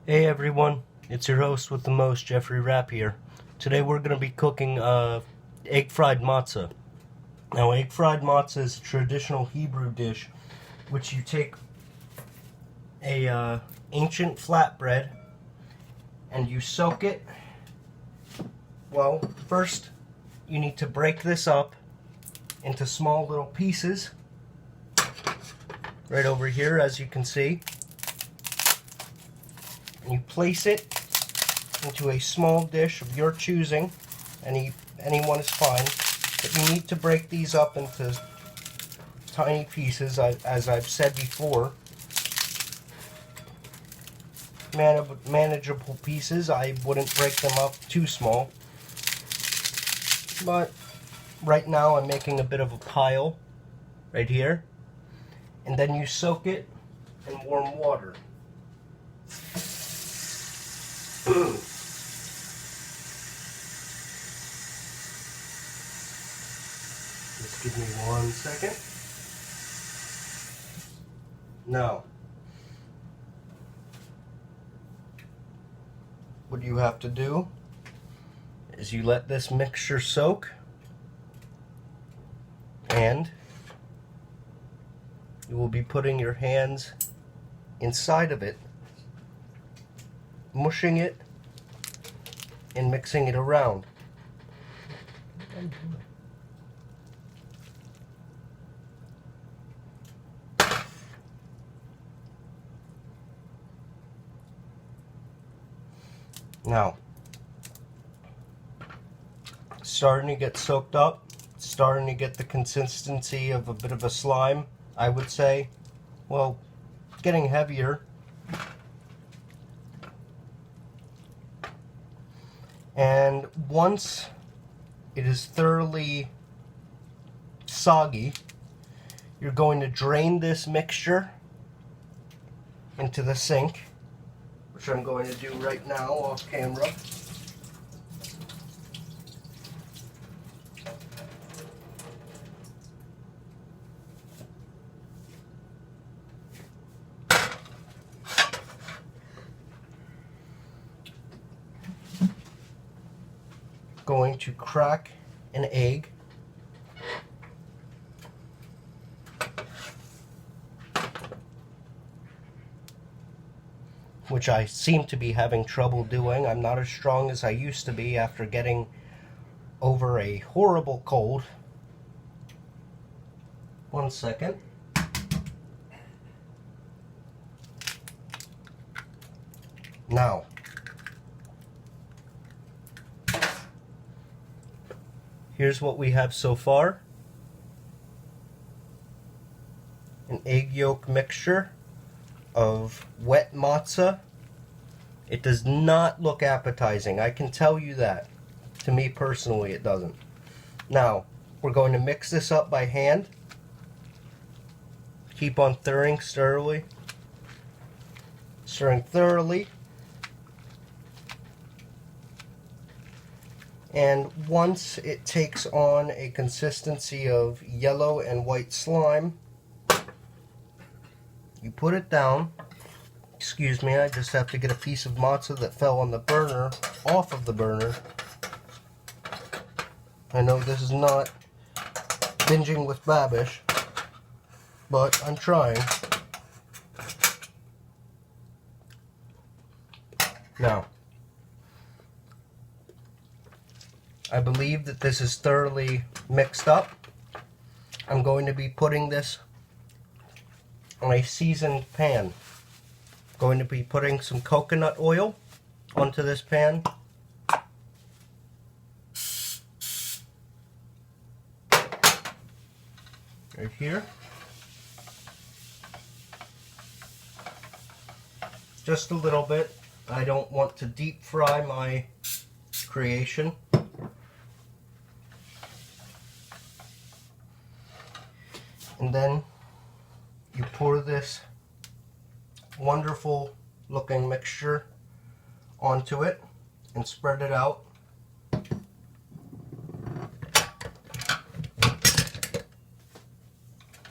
Hey everyone, it's your host with the most, Jeffrey Rapp here. Today we're going to be cooking egg fried matzah. Now, egg fried matzah is a traditional Hebrew dish, which you take a ancient flatbread and you soak it. Well, first you need to break this up into small little pieces. Right over here, as you can see. And you place it into a small dish of your choosing. Anyone is fine. But you need to break these up into tiny pieces, as I've said before. Manageable pieces. I wouldn't break them up too small. But right now I'm making a bit of a pile right here. And then you soak it in warm water. Just give me 1 second. Now, what you have to do is you let this mixture soak, and you will be putting your hands inside of it, mushing it and mixing it around. Now, starting to get soaked up, starting to get the consistency of a bit of a slime, I would say. Well, getting heavier. And once it is thoroughly soggy, you're going to drain this mixture into the sink, which I'm going to do right now off camera. Going to crack an egg. Which I seem to be having trouble doing. I'm not as strong as I used to be after getting over a horrible cold. 1 second. Now, here's what we have so far. An egg yolk mixture of wet matzah. It does not look appetizing. I can tell you that. To me personally, it doesn't. Now, we're going to mix this up by hand. Keep on stirring thoroughly. Stirring thoroughly. And once it takes on a consistency of yellow and white slime, you put it down. Excuse me, I just have to get a piece of matzah that fell on the burner off of the burner. I know this is not binging with Babish, but I'm trying. Now, I believe that this is thoroughly mixed up. I'm going to be putting this on a seasoned pan. Going to be putting some coconut oil onto this pan. Right here. Just a little bit. I don't want to deep fry my creation. And then you pour this wonderful looking mixture onto it and spread it out.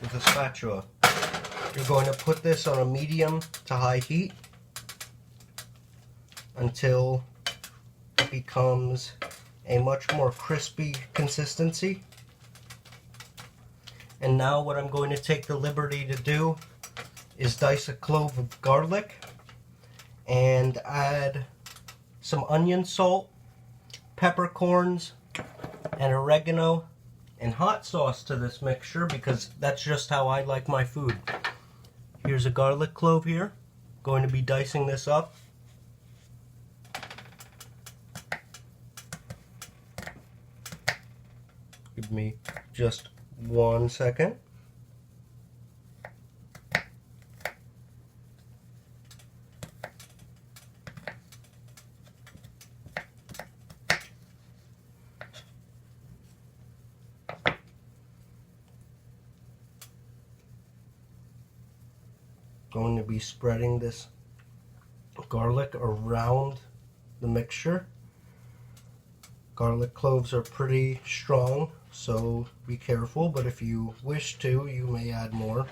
With a spatula. You're going to put this on a medium to high heat. until it becomes a much more crispy consistency. And now what I'm going to take the liberty to do is dice a clove of garlic and add some onion salt, peppercorns, and oregano and hot sauce to this mixture, because that's just how I like my food. Here's a garlic clove here. Going to be dicing this up. Give me just 1 second. Going to be spreading this garlic around the mixture. Garlic cloves are pretty strong, so be careful, but if you wish to, you may add more.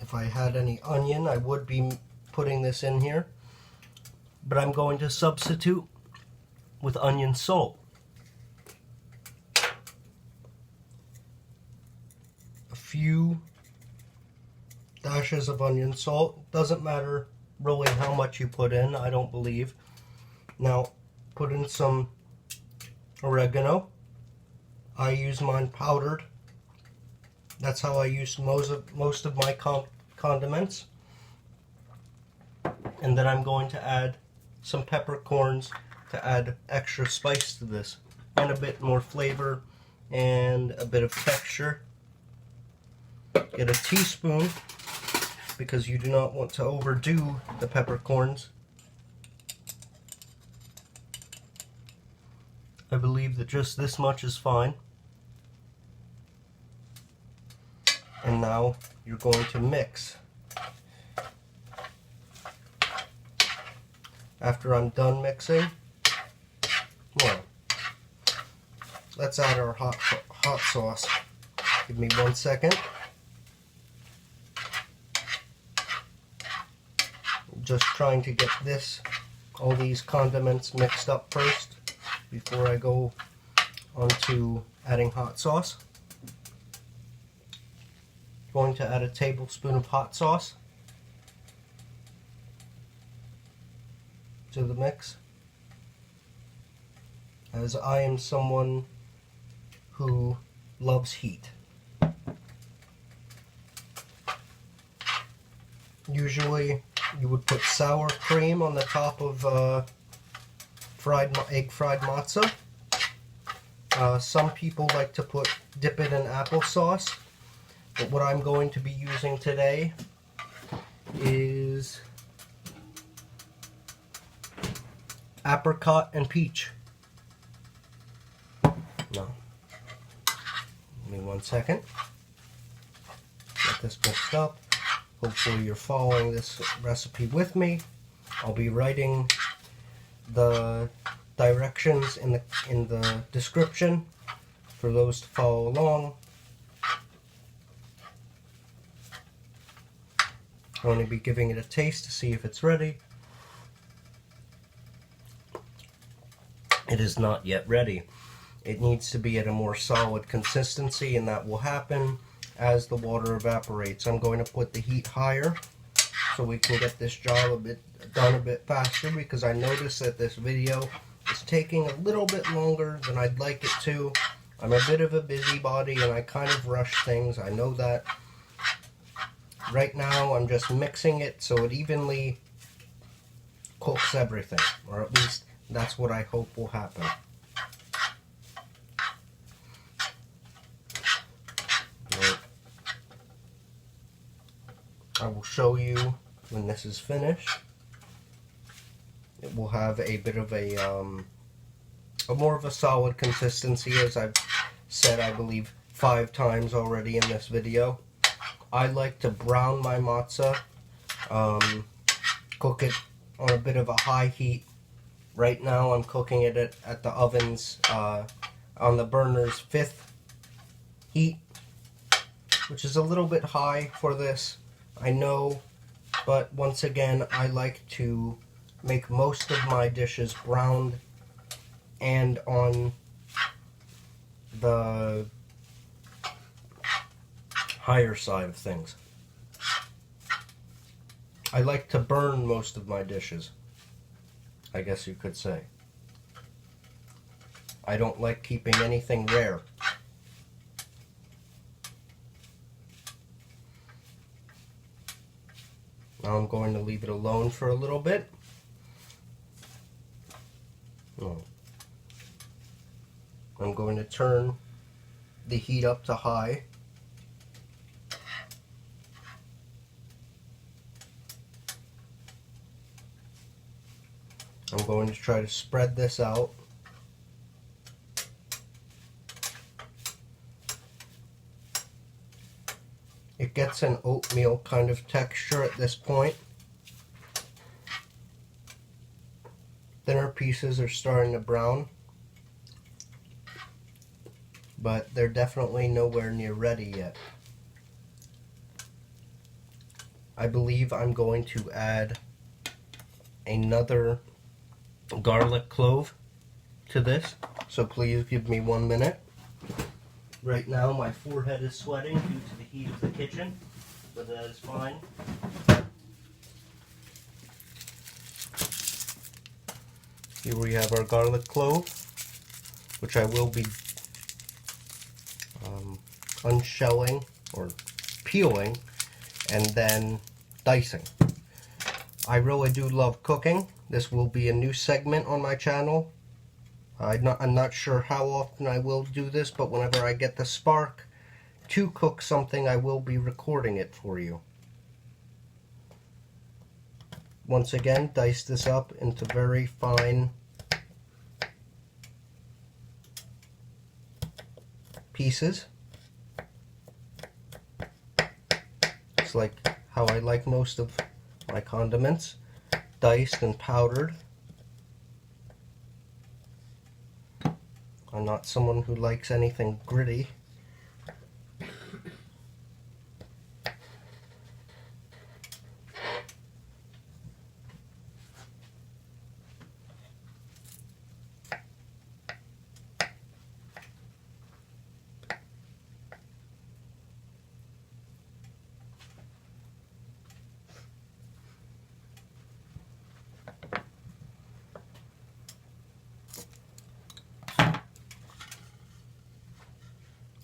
If I had any onion, I would be putting this in here, but I'm going to substitute with onion salt. A few dashes of onion salt. Doesn't matter really how much you put in, I don't believe. Now put in some oregano. I use mine powdered. That's how I use most of my condiments. And then I'm going to add some peppercorns to add extra spice to this and a bit more flavor and a bit of texture. Get a teaspoon because you do not want to overdo the peppercorns. I believe that just this much is fine. And now you're going to mix. After I'm done mixing, well, let's add our hot sauce. Give me 1 second. Just trying to get all these condiments mixed up first before I go on to adding hot sauce. Going to add a tablespoon of hot sauce to the mix, as I am someone who loves heat. Usually you would put sour cream on the top of egg fried matzo. Some people like to dip it in applesauce, but what I'm going to be using today is apricot and peach. No. Give me 1 second. Get this mixed up. Hopefully you're following this recipe with me. I'll be writing the directions in the description for those to follow along. I'm going to be giving it a taste to see if it's ready. It is not yet ready. It needs to be at a more solid consistency, and that will happen as the water evaporates. I'm going to put the heat higher so we can get this job done a bit faster, because I noticed that this video is taking a little bit longer than I'd like it to. I'm a bit of a busybody and I kind of rush things. I know that. Right now I'm just mixing it so it evenly cooks everything, or at least that's what I hope will happen. I will show you when this is finished. It will have a bit of a more of a solid consistency, as I've said, I believe 5 times already in this video. I like to brown my matzah, cook it on a bit of a high heat Right now I'm cooking it at the oven's, on the burner's 5th heat, which is a little bit high for this, I know, but once again, I like to make most of my dishes browned and on the higher side of things. I like to burn most of my dishes, I guess you could say. I don't like keeping anything rare. Now I'm going to leave it alone for a little bit. I'm going to turn the heat up to high. I'm going to try to spread this out. It gets an oatmeal kind of texture at this point. Thinner pieces are starting to brown, but they're definitely nowhere near ready yet. I believe I'm going to add another garlic clove to this, so please give me 1 minute. Right now my forehead is sweating due to the heat of the kitchen, but that is fine. Here we have our garlic clove, which I will be unshelling or peeling and then dicing. I really do love cooking. This will be a new segment on my channel. I'm not sure how often I will do this, but whenever I get the spark to cook something, I will be recording it for you. Once again, dice this up into very fine pieces. It's like how I like most of my condiments, diced and powdered. I'm not someone who likes anything gritty.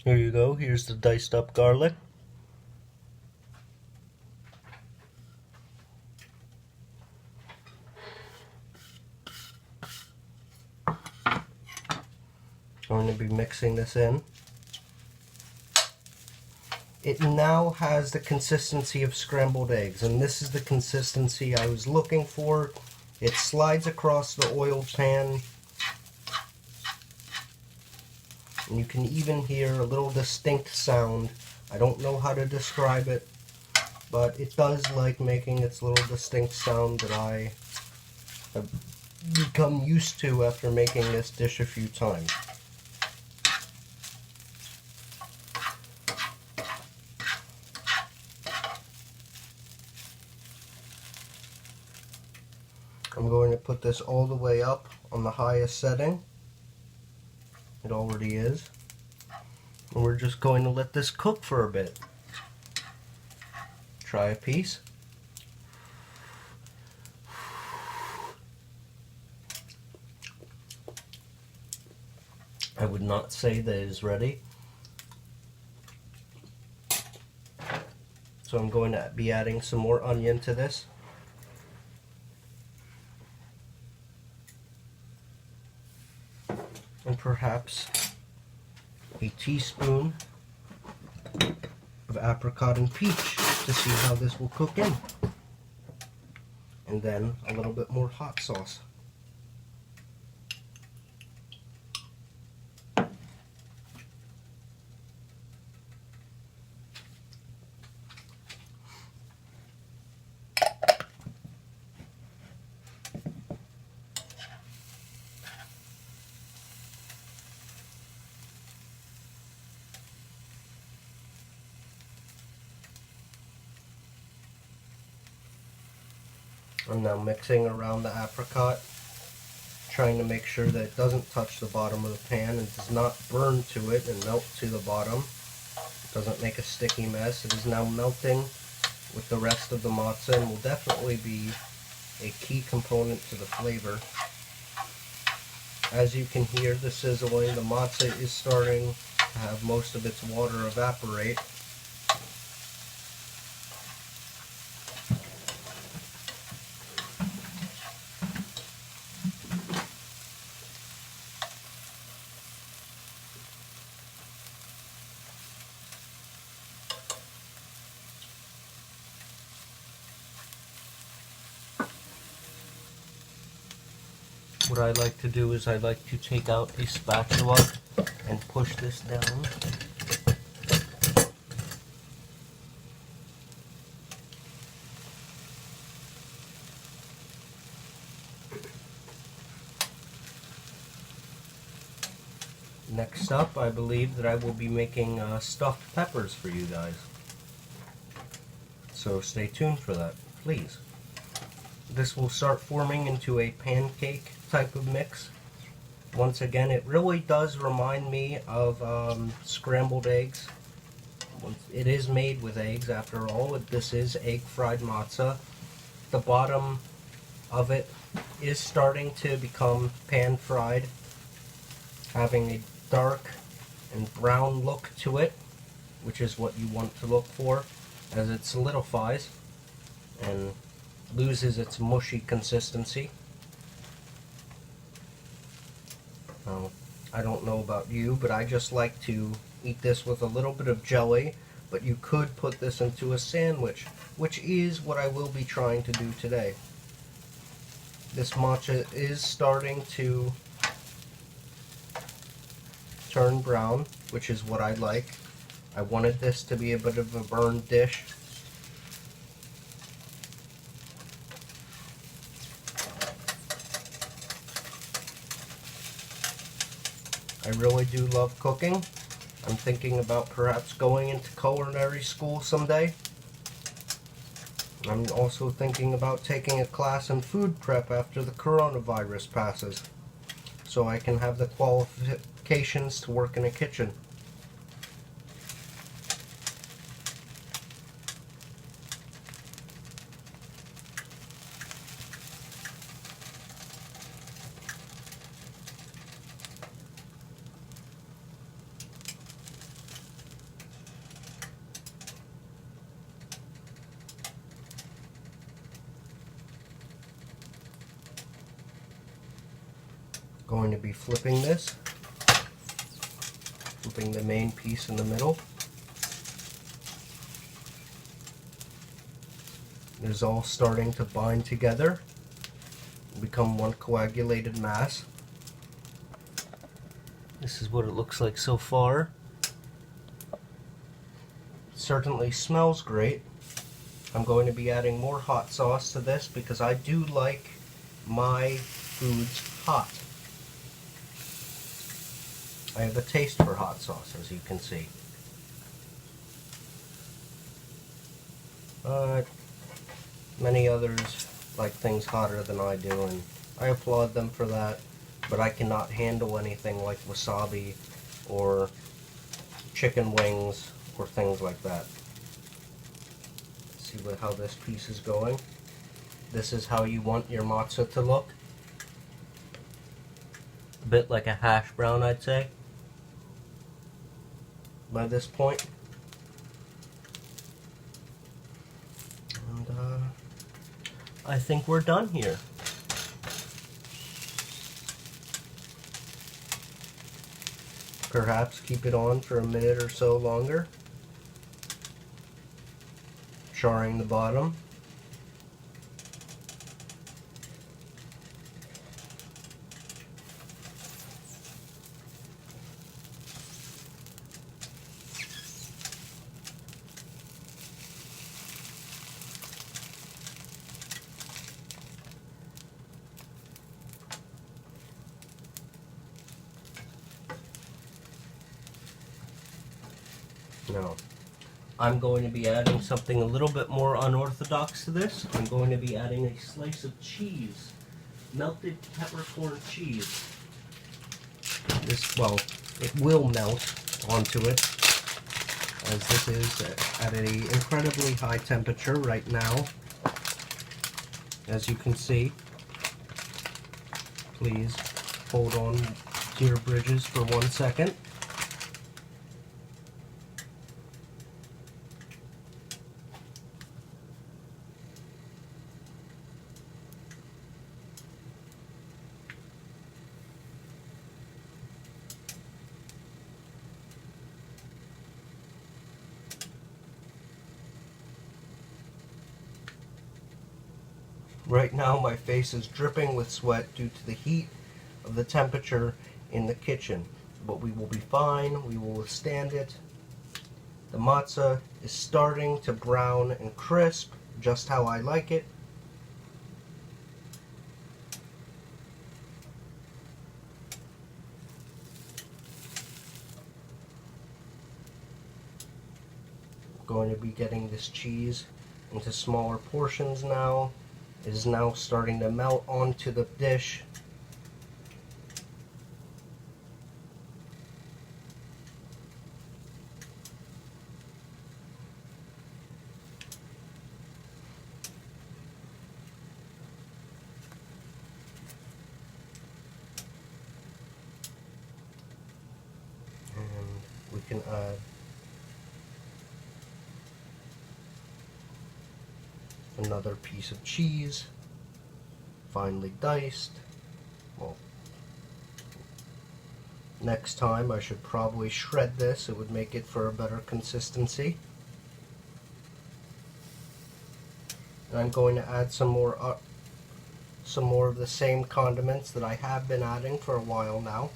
Here you go, here's the diced up garlic. I'm going to be mixing this in. It now has the consistency of scrambled eggs, and this is the consistency I was looking for. It slides across the oiled pan, and you can even hear a little distinct sound. I don't know how to describe it, but it does like making its little distinct sound that I have become used to after making this dish a few times. I'm going to put this all the way up on the highest setting. It already is. And we're just going to let this cook for a bit. Try a piece. I would not say that it is ready. So I'm going to be adding some more onion to this. And perhaps a teaspoon of apricot and peach to see how this will cook in. And then a little bit more hot sauce. I'm now mixing around the apricot, trying to make sure that it doesn't touch the bottom of the pan and does not burn to it and melt to the bottom. It doesn't make a sticky mess. It is now melting with the rest of the matzah and will definitely be a key component to the flavor. As you can hear the sizzling, the matzah is starting to have most of its water evaporate. What I like to do is I like to take out a spatula and push this down. Next up, I believe that I will be making stuffed peppers for you guys. So stay tuned for that, please. This will start forming into a pancake type of mix. Once again, it really does remind me of scrambled eggs. It is made with eggs after all. This is egg fried matzah. The bottom of it is starting to become pan fried, having a dark and brown look to it, which is what you want to look for as it solidifies and loses its mushy consistency. I don't know about you, but I just like to eat this with a little bit of jelly, but you could put this into a sandwich, which is what I will be trying to do today. This matcha is starting to turn brown, which is what I like. I wanted this to be a bit of a burned dish. I really do love cooking. I'm thinking about perhaps going into culinary school someday. I'm also thinking about taking a class in food prep after the coronavirus passes, so I can have the qualifications to work in a kitchen. Going to be flipping this, flipping the main piece in the middle. It is all starting to bind together, become one coagulated mass. This is what it looks like so far. It certainly smells great. I'm going to be adding more hot sauce to this because I do like my foods hot. I have a taste for hot sauce, as you can see. Many others like things hotter than I do, and I applaud them for that, but I cannot handle anything like wasabi or chicken wings or things like that. Let's see how this piece is going. This is how you want your matzah to look. A bit like a hash brown, I'd say, by this point. And I think we're done here. Perhaps keep it on for a minute or so longer, charring the bottom. Now, I'm going to be adding something a little bit more unorthodox to this. I'm going to be adding a slice of cheese, melted peppercorn cheese. Well, it will melt onto it, as this is at an incredibly high temperature right now, as you can see. Please hold on to your bridges for 1 second. Right now my face is dripping with sweat due to the heat of the temperature in the kitchen, but we will be fine. We will withstand it. The matzah is starting to brown and crisp, just how I like it. We're going to be getting this cheese into smaller portions now. It is now starting to melt onto the dish. And we can add another piece of cheese, finely diced. Well, next time I should probably shred this. It would make it for a better consistency. And I'm going to add some more of the same condiments that I have been adding for a while now.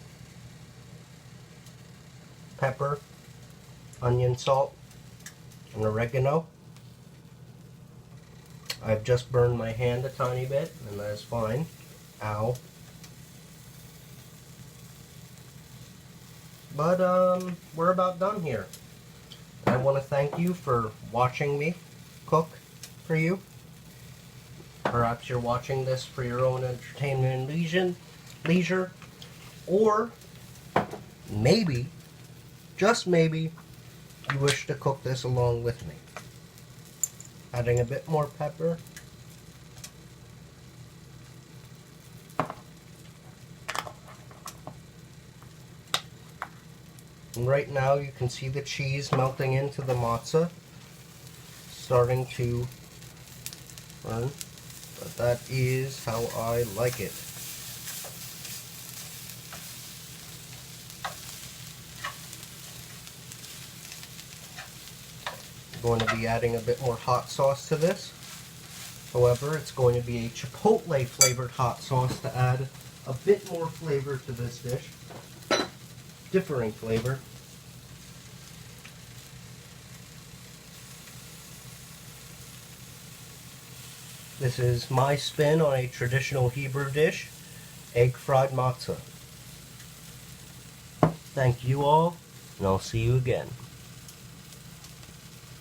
Pepper, onion salt, and oregano. I've just burned my hand a tiny bit, and that is fine. Ow. But, we're about done here. I want to thank you for watching me cook for you. Perhaps you're watching this for your own entertainment and leisure. Or, maybe, just maybe, you wish to cook this along with me. Adding a bit more pepper. And right now you can see the cheese melting into the matzah, starting to burn, but that is how I like it. Going to be adding a bit more hot sauce to this. However, it's going to be a chipotle flavored hot sauce to add a bit more flavor to this dish. Differing flavor. This is my spin on a traditional Hebrew dish, egg fried matzah. Thank you all, and I'll see you again.